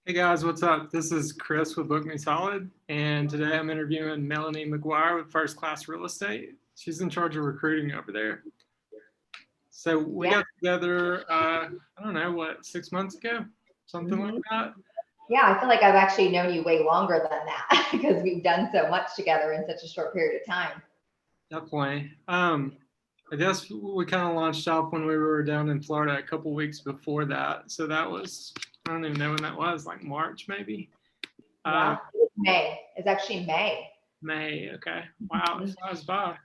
Hey guys, what's up? This is Chris with Book Me Solid, and today I'm interviewing Melanie McGuire with First Class Real Estate. She's in charge of recruiting over there. So we Yeah, got together, I don't know, what, 6 months ago? Something like hmm that. yeah. I feel like I've actually known you way longer than that because we've done so much together in such a short period of time. Definitely. I guess we kind of launched off when we were down in Florida a couple weeks before that. So that was, I don't even know when that was, like March maybe. Yeah, Um, it was May. It's actually May. May, okay. Wow, it Mhm. flies by.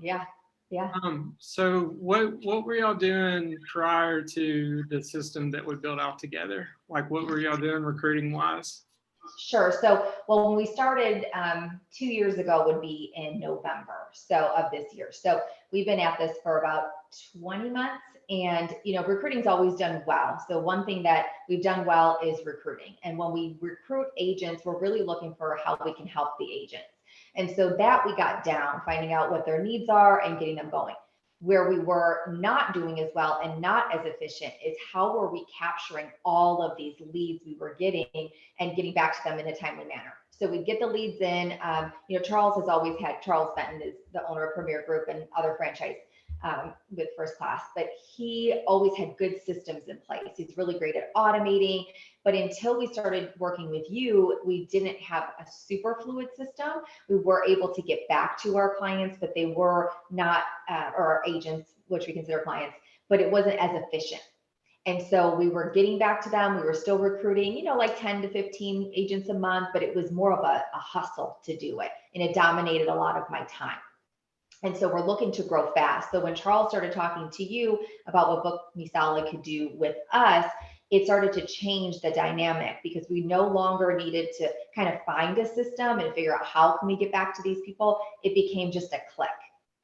Yeah, yeah. So what were y'all doing prior to the system that we built out together? Like what were y'all doing recruiting wise? Sure. So, well, when we started 2 years ago would be in November, so of this year. So we've been at this for about 20 months, and recruiting's always done well. So one thing that we've done well is recruiting. And when we recruit agents, we're really looking for how we can help the agents. And so that we got down, finding out what their needs are and getting them going. Where we were not doing as well and not as efficient is how were we capturing all of these leads we were getting and getting back to them in a timely manner. So we get the leads in. Charles has always had, Charles Benton is the owner of Premier Group and other franchise with First Class, but he always had good systems in place. He's really great at automating. But until we started working with you, we didn't have a super fluid system. We were able to get back to our clients, but they were not, or our agents, which we consider clients, but it wasn't as efficient. And so we were getting back to them. We were still recruiting, like 10 to 15 agents a month, but it was more of a hustle to do it. And it dominated a lot of my time. And so we're looking to grow fast. So when Charles started talking to you about what Book Me Solid could do with us, it started to change the dynamic because we no longer needed to kind of find a system and figure out how can we get back to these people. It became just a click.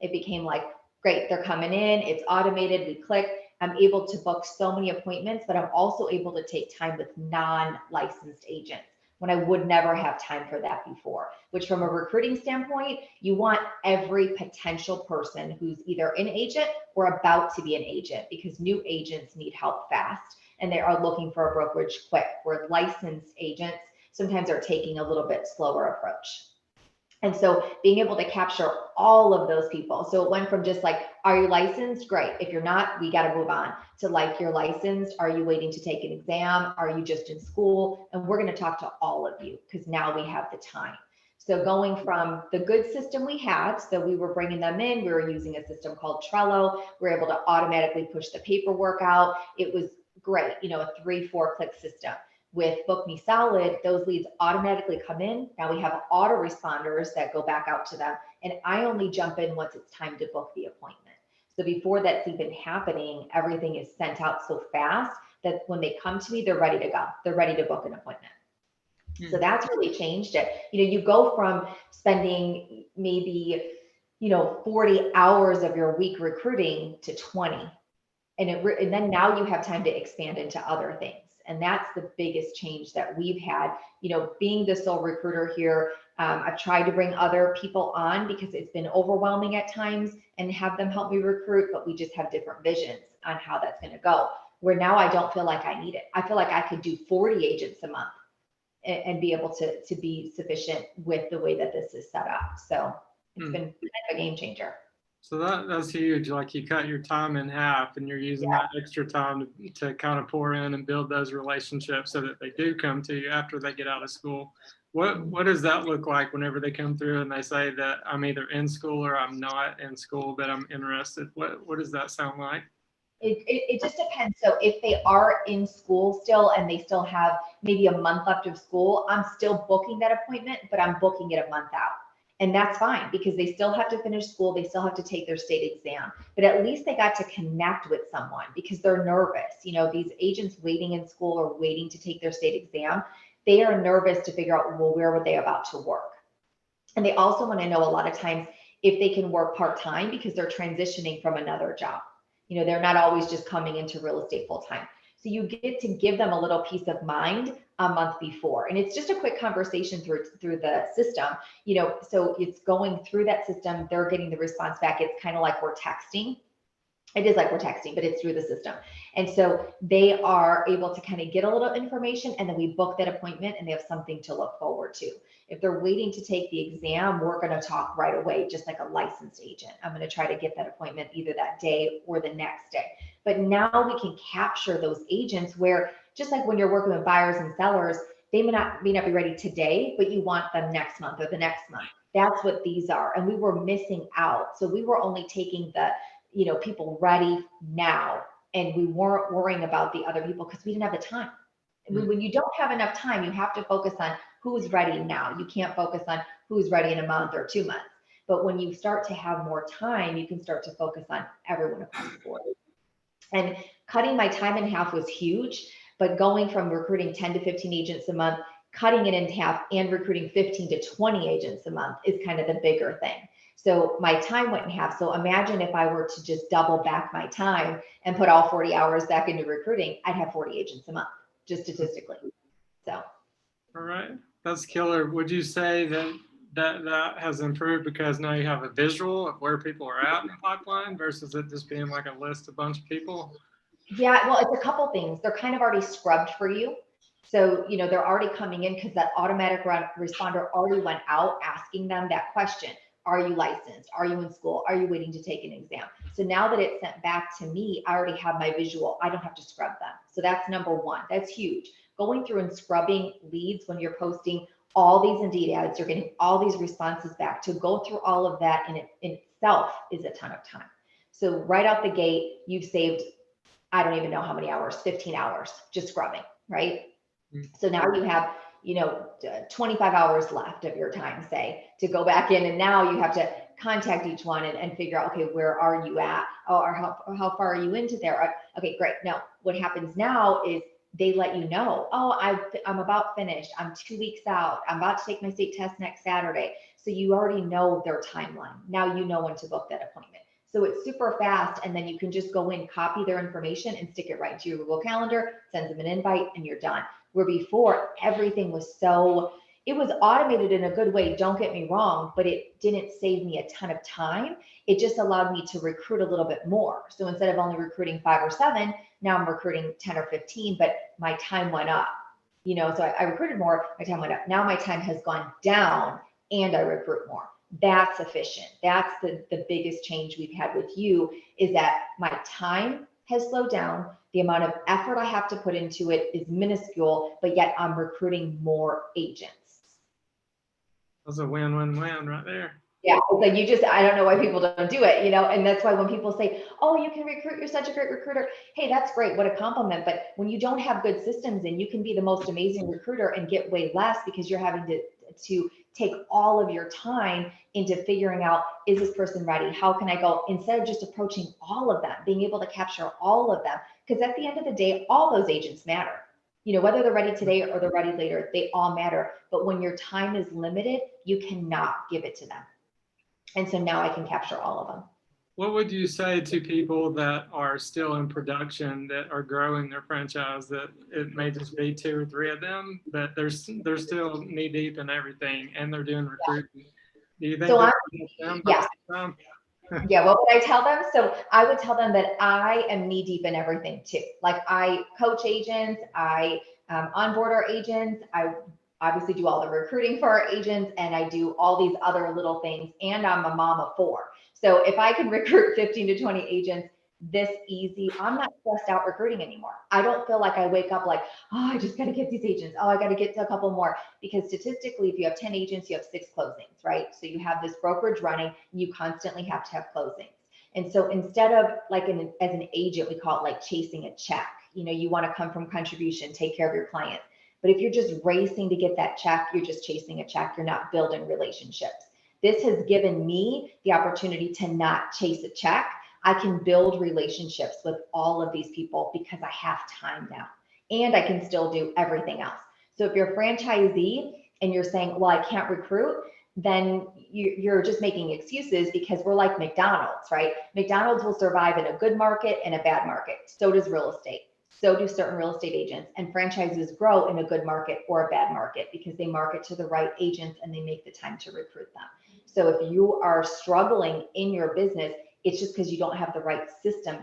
It became like, great, they're coming in, it's automated, we click. I'm able to book so many appointments, but I'm also able to take time with non-licensed agents when I would never have time for that before, which from a recruiting standpoint, you want every potential person who's either an agent or about to be an agent because new agents need help fast and they are looking for a brokerage quick, where licensed agents sometimes are taking a little bit slower approach. And so being able to capture all of those people. So it went from just like, are you licensed? Great. If you're not, we got to move on to like, you're licensed. Are you waiting to take an exam? Are you just in school? And we're going to talk to all of you because now we have the time. So going from the good system we had, so we were bringing them in, we were using a system called Trello. We were able to automatically push the paperwork out. It was great, a 3-4 click system. With Book Me Solid, those leads automatically come in. Now we have autoresponders that go back out to them, and I only jump in once it's time to book the appointment. So before that's even happening, everything is sent out so fast that when they come to me, they're ready to go. They're ready to book an appointment. So that's really changed it. You go from spending maybe 40 hours of your week recruiting to 20, and then now you have time to expand into other things. And that's the biggest change that we've had. Being the sole recruiter here, I've tried to bring other people on because it's been overwhelming at times and have them help me recruit, but we just have different visions on how that's going to go. Where now I don't feel like I need it. I feel like I could do 40 agents a month and be able to be sufficient with the way that this is set up. So it's been kind of a game changer. So that's huge. Like you cut your time in half and you're using that extra time to kind of pour in and build those relationships so that they do come to you after they get out of school. What does that look like whenever they come through and they say that I'm either in school or I'm not in school, but I'm interested? What does that sound like? It just depends. So if they are in school still and they still have maybe a month left of school, I'm still booking that appointment, but I'm booking it a month out. And that's fine because they still have to finish school. They still have to take their state exam, but at least they got to connect with someone because they're nervous. These agents waiting in school or waiting to take their state exam, they are nervous to figure out, well, where were they about to work? And they also want to know a lot of times if they can work part-time because they're transitioning from another job. They're not always just coming into real estate full-time. So you get to give them a little peace of mind a month before. And it's just a quick conversation through the system, so it's going through that system. They're getting the response back. It's kind of like we're texting. It is like we're texting, but it's through the system. And so they are able to kind of get a little information, and then we book that appointment and they have something to look forward to. If they're waiting to take the exam, we're going to talk right away, just like a licensed agent. I'm going to try to get that appointment either that day or the next day. But now we can capture those agents where, just like when you're working with buyers and sellers, they may not be ready today, but you want them next month or the next month. That's what these are. And we were missing out. So we were only taking the, people ready now. And we weren't worrying about the other people because we didn't have the time. When you don't have enough time, you have to focus on who's ready now. You can't focus on who's ready in a month or 2 months. But when you start to have more time, you can start to focus on everyone across the board. And cutting my time in half was huge, but going from recruiting 10 to 15 agents a month, cutting it in half and recruiting 15 to 20 agents a month is kind of the bigger thing. So my time went in half. So imagine if I were to just double back my time and put all 40 hours back into recruiting, I'd have 40 agents a month, just statistically. So. All right, that's killer. Would you say that has improved because now you have a visual of where people are at in the pipeline versus it just being like a list of bunch of people? Yeah, well, it's a couple things. They're kind of already scrubbed for you. So, they're already coming in because that automatic responder already went out asking them that question. Are you licensed? Are you in school? Are you waiting to take an exam? So now that it's sent back to me, I already have my visual. I don't have to scrub them. So that's number one. That's huge. Going through and scrubbing leads when you're posting all these Indeed ads, you're getting all these responses back. To go through all of that in itself is a ton of time. So right out the gate, you've saved, I don't even know how many hours, 15 hours just scrubbing, right? So now you have, 25 hours left of your time, say, to go back in. And now you have to contact each one and figure out, okay, where are you at? Oh, or how far are you into there? Okay, great. Now, what happens now is they let you know, oh, I'm about finished. I'm 2 weeks out. I'm about to take my state test next Saturday. So you already know their timeline. Now you know when to book that appointment. So it's super fast. And then you can just go in, copy their information and stick it right to your Google Calendar, sends them an invite, and you're done. Where before everything was it was automated in a good way, don't get me wrong, but it didn't save me a ton of time. It just allowed me to recruit a little bit more. So instead of only recruiting 5 or 7, now I'm recruiting 10 or 15, but my time went up. So I recruited more, my time went up. Now my time has gone down and I recruit more. That's efficient. That's the biggest change we've had with you, is that my time has slowed down. The amount of effort I have to put into it is minuscule, but yet I'm recruiting more agents. That's a win-win-win right there. Yeah, it's like I don't know why people don't do it, and that's why when people say, oh, you can recruit, you're such a great recruiter. Hey, that's great. What a compliment. But when you don't have good systems, and you can be the most amazing recruiter and get way less because you're having to take all of your time into figuring out, is this person ready? How can I go? Instead of just approaching all of them, being able to capture all of them. Because at the end of the day, all those agents matter. Whether they're ready today or they're ready later, they all matter. But when your time is limited, you cannot give it to them. And so now I can capture all of them. What would you say to people that are still in production, that are growing their franchise, that it may just be 2 or 3 of them, but they're still knee deep in everything and they're doing recruiting? Do you think Yeah, what would I tell them? So I would tell them that I am knee deep in everything too. Like, I coach agents, I onboard our agents, I obviously do all the recruiting for our agents, and I do all these other little things, and I'm a mom of 4. So if I can recruit 15 to 20 agents this easy, I'm not stressed out recruiting anymore. I don't feel like I wake up like, oh, I just got to get these agents. Oh, I got to get to a couple more. Because statistically, if you have 10 agents, you have 6 closings, right? So you have this brokerage running, and you constantly have to have closings. And so instead of as an agent, we call it like chasing a check. You want to come from contribution, take care of your clients. But if you're just racing to get that check, you're just chasing a check. You're not building relationships. This has given me the opportunity to not chase a check. I can build relationships with all of these people because I have time now, and I can still do everything else. So if you're a franchisee and you're saying, well, I can't recruit, then you're just making excuses, because we're like McDonald's, right? McDonald's will survive in a good market and a bad market. So does real estate. So do certain real estate agents, and franchises grow in a good market or a bad market because they market to the right agents and they make the time to recruit them. So if you are struggling in your business, It's just because you don't have the right system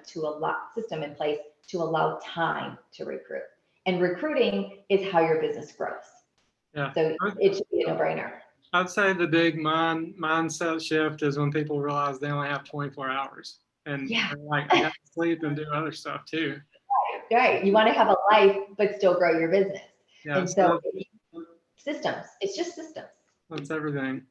in place to allow time to recruit. And recruiting is how your business grows. Yeah. So it should be a no-brainer. I'd say the big mindset shift is when people realize they only have 24 hours and they're like, I got to sleep and do other stuff too. Right. You want to have a life, but still grow your business. Yeah, and so systems, it's just systems. That's everything.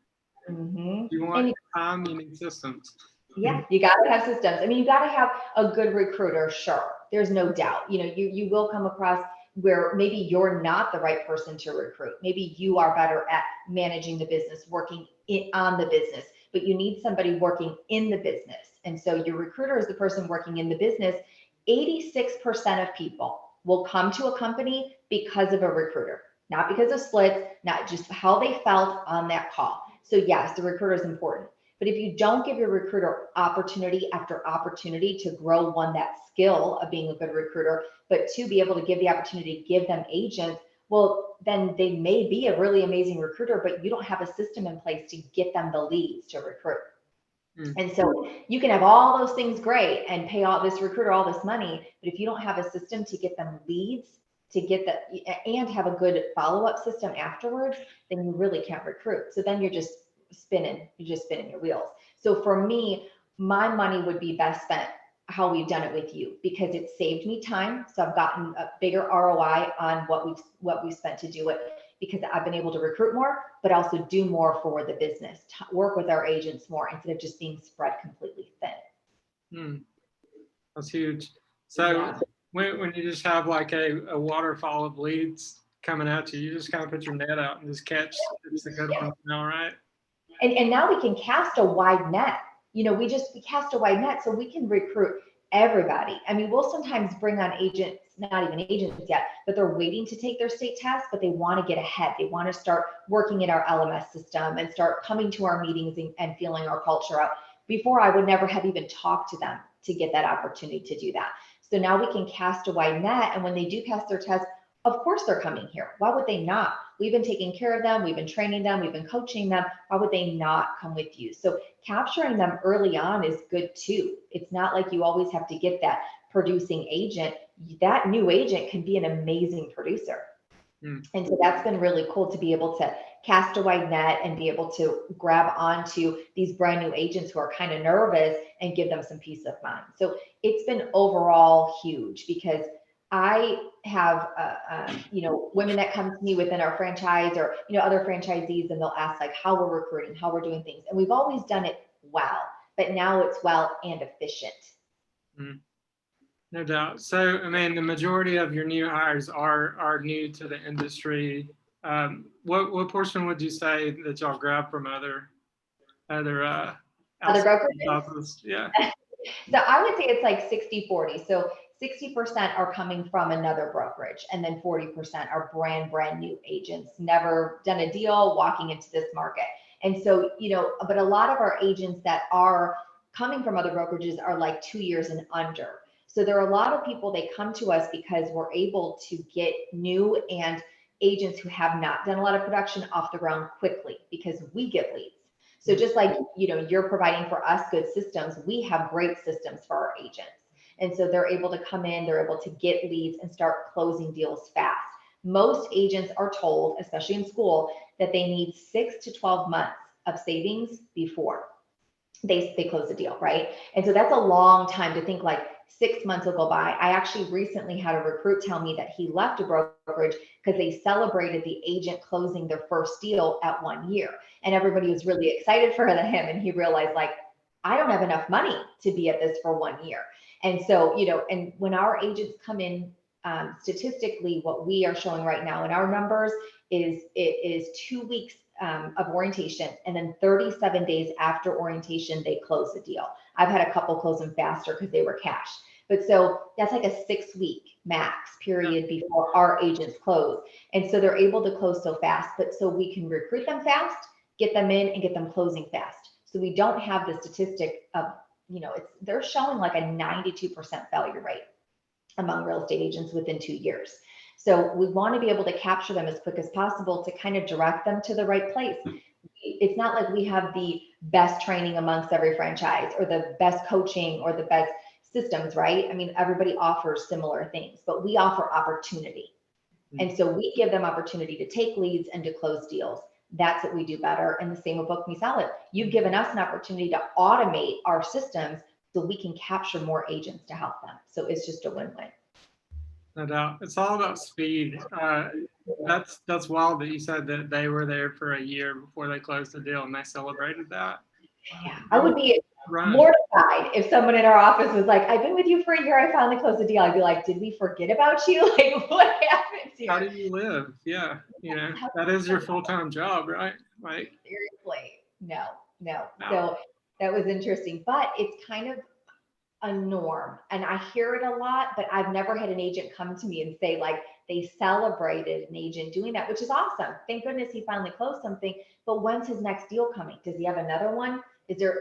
Mm-hmm. You want time, you need systems. Yeah, you got to have systems. I mean, you got to have a good recruiter, sure. There's no doubt. You know, you will come across where maybe you're not the right person to recruit. Maybe you are better at managing the business, working on the business, but you need somebody working in the business. And so your recruiter is the person working in the business. 86% of people will come to a company because of a recruiter, not because of splits, not just how they felt on that call. So yes, the recruiter is important. But if you don't give your recruiter opportunity after opportunity to grow, one, that skill of being a good recruiter, but two, be able to give the opportunity to give them agents, well, then they may be a really amazing recruiter, but you don't have a system in place to get them the leads to recruit. And so you can have all those things great and pay all this recruiter all this money, but if you don't have a system to get them leads, to get and have a good follow-up system afterwards, then you really can't recruit. So then you're just spinning your wheels. So for me, my money would be best spent how we've done it with you, because it saved me time. So I've gotten a bigger ROI on what we've spent to do it, because I've been able to recruit more, but also do more for the business, work with our agents more instead of just being spread completely thin. That's huge. So when you just have like a waterfall of leads coming at you, you just kind of put your net out and just catch the good ones now, right? And now we can cast a wide net. You know, we cast a wide net so we can recruit everybody. I mean, we'll sometimes bring on agents, not even agents yet, but they're waiting to take their state test, but they want to get ahead. They want to start working in our LMS system and start coming to our meetings and feeling our culture out. Before, I would never have even talked to them to get that opportunity to do that. So now we can cast a wide net, and when they do pass their test, of course they're coming here. Why would they not? We've been taking care of them. We've been training them. We've been coaching them. Why would they not come with you? So capturing them early on is good too. It's not like you always have to get that producing agent. That new agent can be an amazing producer. And so that's been really cool to be able to cast a wide net and be able to grab onto these brand new agents who are kind of nervous and give them some peace of mind. So it's been overall huge, because I have, women that come to me within our franchise, or, other franchisees, and they'll ask like how we're recruiting, how we're doing things. And we've always done it well, but now it's well and efficient. No doubt. So, I mean, the majority of your new hires are new to the industry. What portion would you say that y'all grab from other brokerages? Yeah. So I would say it's like 60-40. So 60% are coming from another brokerage, and then 40% are brand new agents, never done a deal, walking into this market. And so, but a lot of our agents that are coming from other brokerages are like 2 years and under. So there are a lot of people, they come to us because we're able to get new and agents who have not done a lot of production off the ground quickly, because we get leads. So just like, you're providing for us good systems, we have great systems for our agents. And so they're able to come in, they're able to get leads and start closing deals fast. Most agents are told, especially in school, that they need 6 to 12 months of savings before they close the deal, right? And so that's a long time to think like 6 months will go by. I actually recently had a recruit tell me that he left a brokerage because they celebrated the agent closing their first deal at 1 year. And everybody was really excited for him. And he realized, like, I don't have enough money to be at this for 1 year. And so, and when our agents come in, statistically, what we are showing right now in our numbers is it is 2 weeks of orientation, and then 37 days after orientation, they close the deal. I've had a couple close them faster because they were cash. But so that's like a 6-week max period before our agents close. And so they're able to close so fast, but so we can recruit them fast, get them in, and get them closing fast. So we don't have the statistic of, they're showing like a 92% failure rate among real estate agents within 2 years. So we want to be able to capture them as quick as possible to kind of direct them to the right place. It's not like we have the best training amongst every franchise or the best coaching or the best systems, right? I mean, everybody offers similar things, but we offer opportunity. And so we give them opportunity to take leads and to close deals. That's what we do better. And the same with Book Me Solid. You've given us an opportunity to automate our systems so we can capture more agents to help them. So it's just a win-win. No doubt. It's all about speed. That's wild that you said that they were there for a year before they closed the deal and they celebrated that. Yeah, I would be mortified if someone in our office was like, I've been with you for a year, I finally closed the deal. I'd be like, did we forget about you? Like, what happened here? How do you live? Yeah, that is your full-time job, right? Like, seriously, no. So that was interesting, but it's kind of a norm. And I hear it a lot, but I've never had an agent come to me and say like they celebrated an agent doing that, which is awesome. Thank goodness he finally closed something. But when's his next deal coming? Does he have another one? Is there,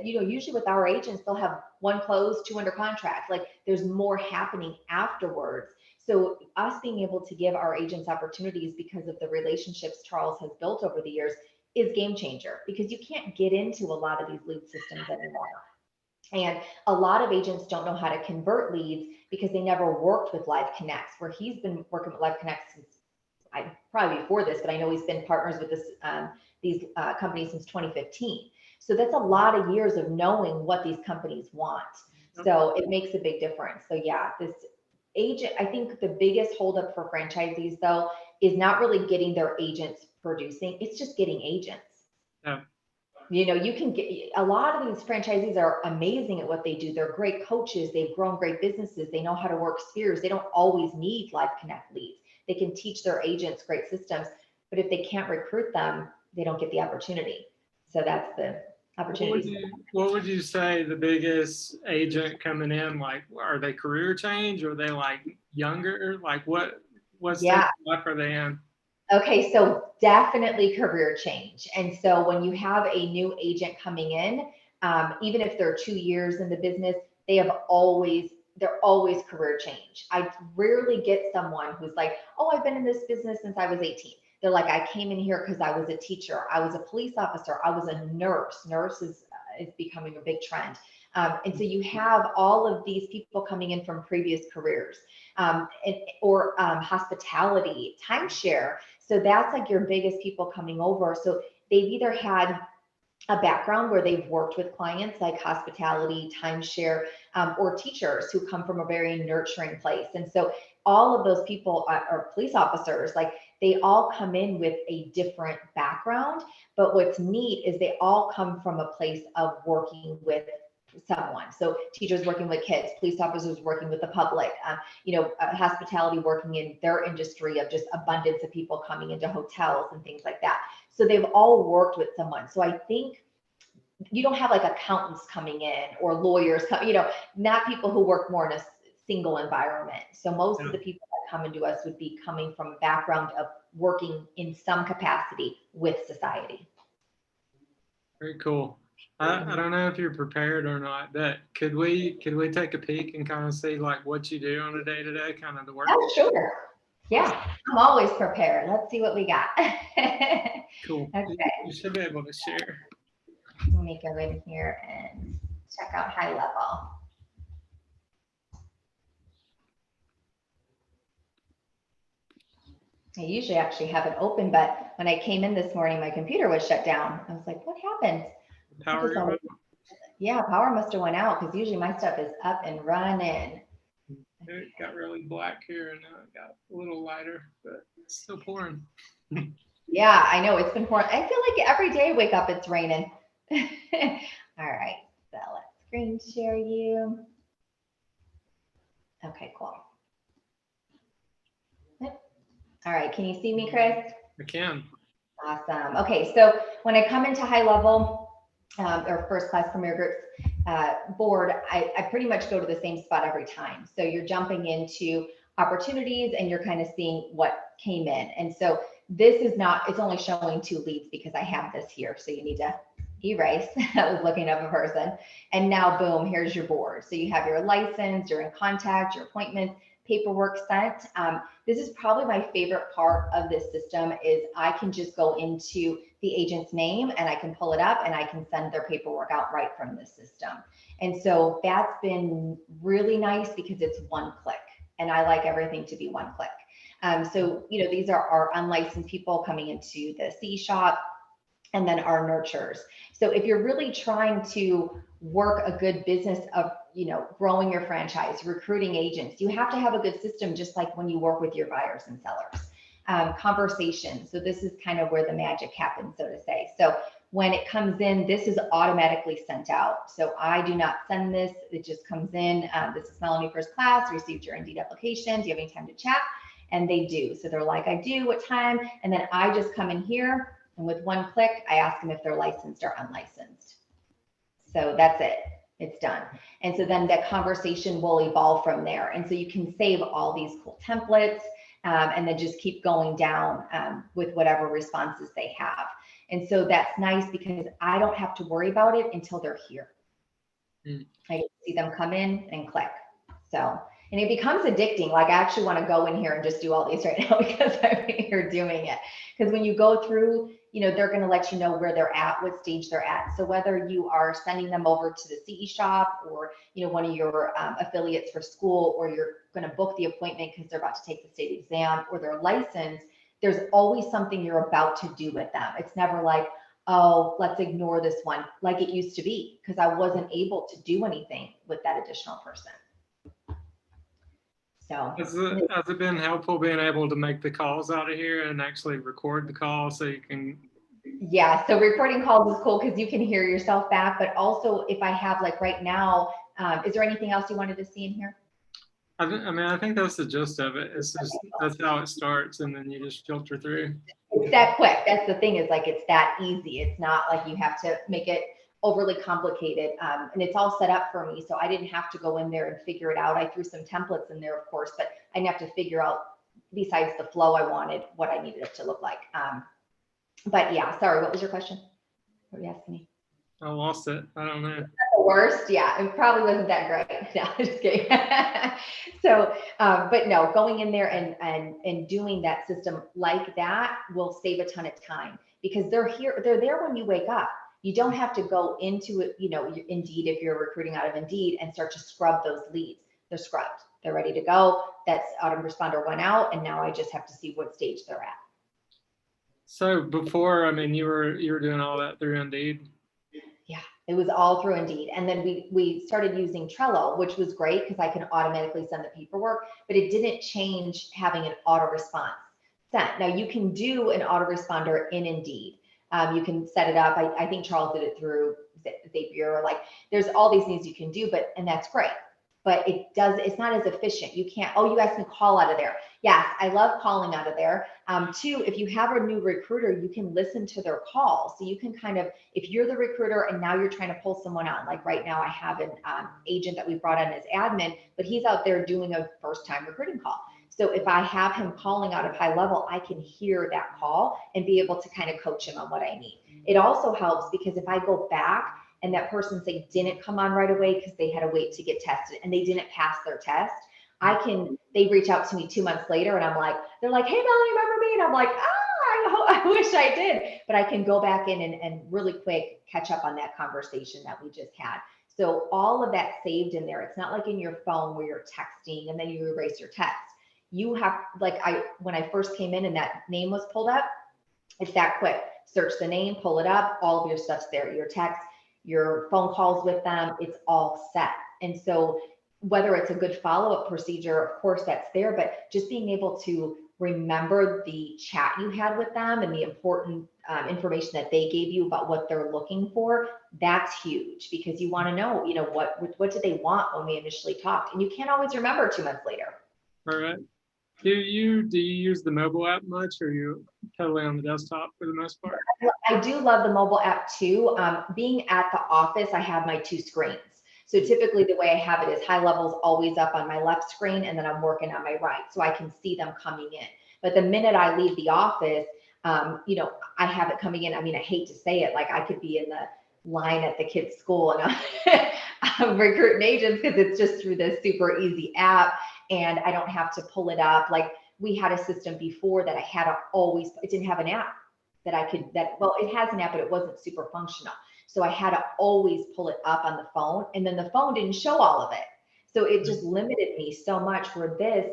usually with our agents, they'll have one closed, two under contract. Like there's more happening afterwards. So us being able to give our agents opportunities because of the relationships Charles has built over the years is game changer, because you can't get into a lot of these lead systems anymore. And a lot of agents don't know how to convert leads because they never worked with Live Connects, where he's been working with Live Connects since probably before this, but I know he's been partners with these companies since 2015. So that's a lot of years of knowing what these companies want. So it makes a big difference. So yeah, this agent, I think the biggest holdup for franchisees though, is not really getting their agents producing. It's just getting agents. Yeah. You can get, a lot of these franchisees are amazing at what they do. They're great coaches. They've grown great businesses. They know how to work spheres. They don't always need Live Connect leads. They can teach their agents great systems, but if they can't recruit them, they don't get the opportunity. So that's the opportunity. What would you say the biggest agent coming in, like, are they career change? Or are they like younger? Like what's the life are they in? Okay, so definitely career change. And so when you have a new agent coming in, even if they're 2 years in the business, they're always career change. I rarely get someone who's like, oh, I've been in this business since I was 18. They're like, I came in here because I was a teacher, I was a police officer, I was a nurse. Nurse is becoming a big trend. And so you have all of these people coming in from previous careers, or hospitality, timeshare. So that's like your biggest people coming over. So they've either had a background where they've worked with clients like hospitality, timeshare, or teachers who come from a very nurturing place. And so all of those people are police officers, like they all come in with a different background. But what's neat is they all come from a place of working with someone. So teachers working with kids, police officers working with the public, hospitality working in their industry of just abundance of people coming into hotels and things like that. So they've all worked with someone. So I think you don't have like accountants coming in or lawyers, not people who work more in a single environment. So most of the people that come into us would be coming from a background of working in some capacity with society. Very cool. I don't know if you're prepared or not, but could we take a peek and kind of see like what you do on a day-to-day, kind of the work? Oh, sure. Yeah, I'm always prepared. Let's see what we got. Cool. Okay. You should be able to share. Let me go in here and check out high level. I usually actually have it open, but when I came in this morning, my computer was shut down. I was like, what happened? Power. Yeah, power must have went out because usually my stuff is up and running. It got really black here and now it got a little lighter, but it's still pouring. Yeah, I know it's been pouring. I feel like every day I wake up, it's raining. All right, so let's screen share you. Okay, cool. All right, can you see me, Chris? I can. Awesome. Okay, so when I come into high level or first class premier groups board, I pretty much go to the same spot every time. So you're jumping into opportunities and you're kind of seeing what came in. And so this is not, it's only showing 2 leads because I have this here. So you need to erase. I was looking up a person. And now boom, here's your board. So you have your license, your in contact, your appointments, paperwork sent. This is probably my favorite part of this system is I can just go into the agent's name and I can pull it up and I can send their paperwork out right from the system. And so that's been really nice because it's one click, and I like everything to be one click. So, these are our unlicensed people coming into the C shop, and then our nurturers. So if you're really trying to work a good business of, growing your franchise, recruiting agents, you have to have a good system, just like when you work with your buyers and sellers. Conversation. So this is kind of where the magic happens, so to say. So when it comes in, this is automatically sent out. So I do not send this. It just comes in. This is Melanie First Class, received your Indeed application. Do you have any time to chat? And they do. So they're like, I do, what time? And then I just come in here, and with one click, I ask them if they're licensed or unlicensed. So that's it. It's done. And so then that conversation will evolve from there. And so you can save all these cool templates and then just keep going down with whatever responses they have. And so that's nice because I don't have to worry about it until they're here. I get to see them come in and click. So, and it becomes addicting. Like I actually want to go in here and just do all these right now because I'm here doing it. Because when you go through, they're going to let you know where they're at, what stage they're at. So whether you are sending them over to the CE shop or, one of your affiliates for school, or you're going to book the appointment because they're about to take the state exam, or they're licensed, there's always something you're about to do with them. It's never like, oh, let's ignore this one, like it used to be, because I wasn't able to do anything with that additional person. So has it been helpful being able to make the calls out of here and actually record the call so you can? Yeah, so recording calls is cool because you can hear yourself back, but also if I have like right now, is there anything else you wanted to see in here? I think that's the gist of it. It's just, that's how it starts, and then you just filter through. It's that quick. That's the thing, is like, it's that easy. It's not like you have to make it overly complicated. And it's all set up for me. So I didn't have to go in there and figure it out. I threw some templates in there, of course, but I didn't have to figure out, besides the flow I wanted, what I needed it to look like. But yeah, sorry, what was your question? What were you asking me? I lost it. I don't know. The worst. Yeah, it probably wasn't that great. No, just kidding. So, but no, going in there and doing that system like that will save a ton of time, because they're there when you wake up. You don't have to go into it, Indeed, if you're recruiting out of Indeed, and start to scrub those leads. They're scrubbed. They're ready to go. That's Autoresponder went out, and now I just have to see what stage they're at. So before, you were doing all that through Indeed? Yeah, it was all through Indeed. And then we started using Trello, which was great because I can automatically send the paperwork, but it didn't change having an auto response sent. Now you can do an autoresponder in Indeed. You can set it up. I think Charles did it through Zapier. Like, there's all these things you can do, and that's great. But it's not as efficient. You can't, oh, you asked me to call out of there. Yes, I love calling out of there. Two, if you have a new recruiter, you can listen to their calls. So you can kind of, if you're the recruiter and now you're trying to pull someone on, like right now I have an agent that we brought on as admin, but he's out there doing a first-time recruiting call. So if I have him calling out of high level, I can hear that call and be able to kind of coach him on what I need. It also helps because if I go back and that person, say, didn't come on right away because they had to wait to get tested and they didn't pass their test, they reach out to me 2 months later and they're like, hey, Melanie, remember me? And I'm like, I wish I did. But I can go back in and really quick catch up on that conversation that we just had. So all of that saved in there. It's not like in your phone where you're texting and then you erase your text. You have, when I first came in and that name was pulled up, it's that quick. Search the name, pull it up, all of your stuff's there, your text, your phone calls with them, it's all set. And so whether it's a good follow-up procedure, of course that's there, but just being able to remember the chat you had with them and the important information that they gave you about what they're looking for, that's huge, because you want to know, what did they want when we initially talked? And you can't always remember 2 months later. All right. Do you use the mobile app much, or are you totally on the desktop for the most part? I do love the mobile app too. Being at the office, I have my 2 screens. So typically the way I have it is high level's always up on my left screen and then I'm working on my right, so I can see them coming in. But the minute I leave the office, I have it coming in. I hate to say it, like I could be in the line at the kids' school and I'm recruiting agents because it's just through this super easy app. and I don't have to pull it up. Like we had a system before that I had to always, it didn't have an app that I could, well, it has an app, but it wasn't super functional. So I had to always pull it up on the phone, and then the phone didn't show all of it. So it just limited me so much, where this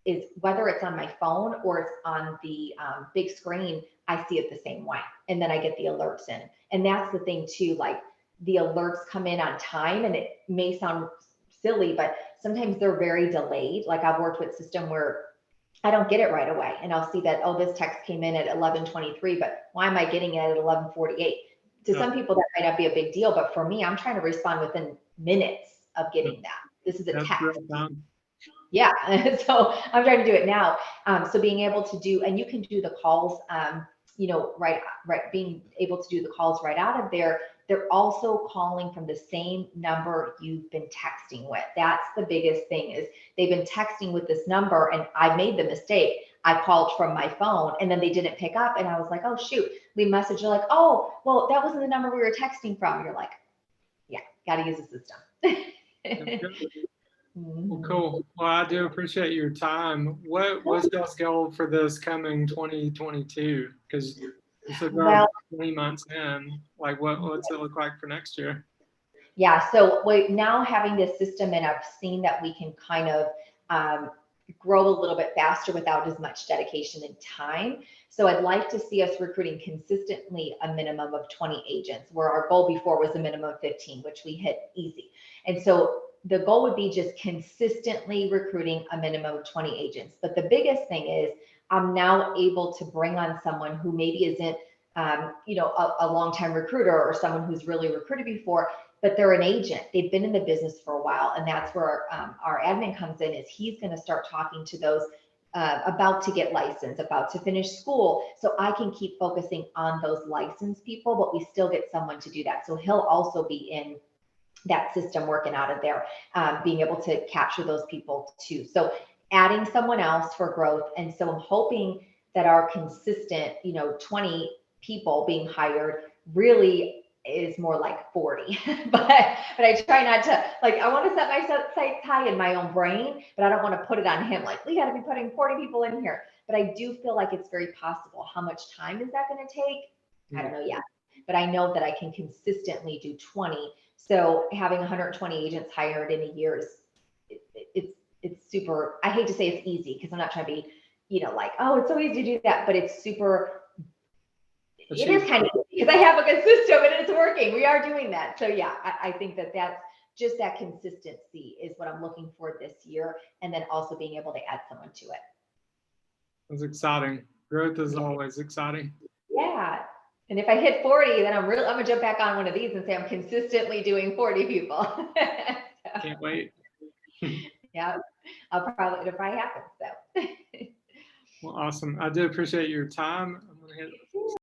is, whether it's on my phone or it's on the big screen, I see it the same way. And then I get the alerts in. And that's the thing too, like the alerts come in on time, and it may sound silly, but sometimes they're very delayed. Like I've worked with system where I don't get it right away, and I'll see that, oh, this text came in at 11:23, but why am I getting it at 11:48? To some people that might not be a big deal, but for me, I'm trying to respond within minutes of getting that. This is a text. Yeah, so I'm trying to do it now. So being able to do, and you can do the calls, right, being able to do the calls right out of there. They're also calling from the same number you've been texting with. That's the biggest thing, is they've been texting with this number, and I made the mistake. I called from my phone, and then they didn't pick up, and I was like, oh shoot, leave a message. You're like, oh, well, that wasn't the number we were texting from. You're like, yeah, got to use the system. Well, cool. Well, I do appreciate your time. What's y'all's goal for this coming 2022? Because it's about 20 months in. Like, what's it look like for next year? Yeah, so now having this system, and I've seen that we can kind of grow a little bit faster without as much dedication and time. So I'd like to see us recruiting consistently a minimum of 20 agents, where our goal before was a minimum of 15, which we hit easy. And so the goal would be just consistently recruiting a minimum of 20 agents. But the biggest thing is I'm now able to bring on someone who maybe isn't, a long-time recruiter, or someone who's really recruited before, but they're an agent. They've been in the business for a while. And that's where our admin comes in, is he's going to start talking to those about to get licensed, about to finish school. So I can keep focusing on those licensed people, but we still get someone to do that. So he'll also be in that system working out of there, being able to capture those people too. So adding someone else for growth. And so I'm hoping that our consistent, 20 people being hired really is more like 40. but I try not to, like, I want to set my sights high in my own brain, but I don't want to put it on him. Like, we got to be putting 40 people in here. But I do feel like it's very possible. How much time is that going to take? I don't know yet. But I know that I can consistently do 20. So having 120 agents hired in a year is, it's super, I hate to say it's easy, because I'm not trying to be, like, oh, it's so easy to do that, but it's super, it is kind of easy, because I have a good system and it's working. We are doing that. So yeah, I think that that's just, that consistency is what I'm looking for this year. And then also being able to add someone to it. That's exciting. Growth is always exciting. Yeah. And if I hit 40, then I'm gonna jump back on one of these and say I'm consistently doing 40 people. Can't wait. Yeah, it'll probably happen. So. Well, awesome. I do appreciate your time. I'm gonna hit